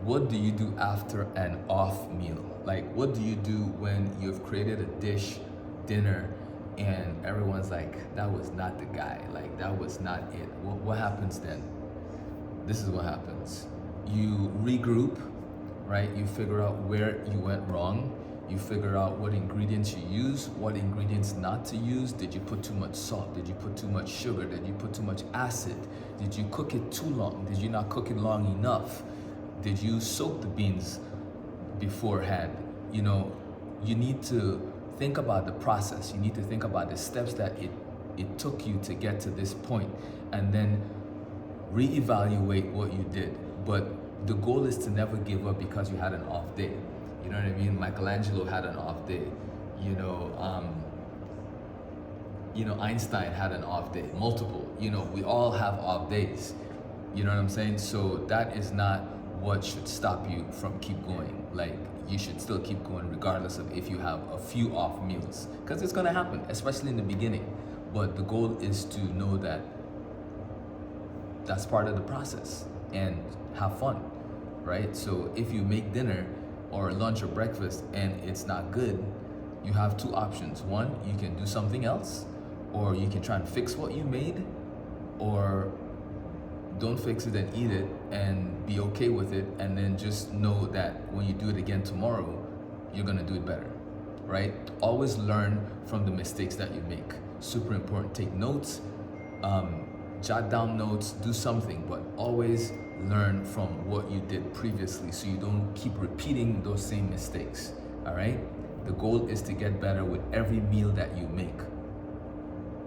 what do you do after an off meal? Like, what do you do when you've created a dish, dinner, and everyone's like, that was not the guy, like, that was not it? What happens then? This is what happens. You regroup, right? You figure out where you went wrong. You figure out what ingredients you use, what ingredients not to use. Did you put too much salt? Did you put too much sugar? Did you put too much acid? Did you cook it too long? Did you not cook it long enough? Did you soak the beans beforehand? You know, you need to think about the process. You need to think about the steps that it took you to get to this point, and then reevaluate what you did. But the goal is to never give up because you had an off day. You know what I mean? Michelangelo had an off day. You know, Einstein had an off day. Multiple. You know, we all have off days. You know what I'm saying? So that is not what should stop you from keep going. Like, you should still keep going regardless of if you have a few off meals, because it's gonna happen, especially in the beginning. But the goal is to know that that's part of the process and have fun, right? So if you make dinner or lunch or breakfast and it's not good, you have two options. One, you can do something else, or you can try and fix what you made, or don't fix it and eat it and be okay with it, and then just know that when you do it again tomorrow, you're gonna do it better, right? Always learn from the mistakes that you make. Super important. Take notes, jot down notes, do something, but always learn from what you did previously so you don't keep repeating those same mistakes, all right? The goal is to get better with every meal that you make.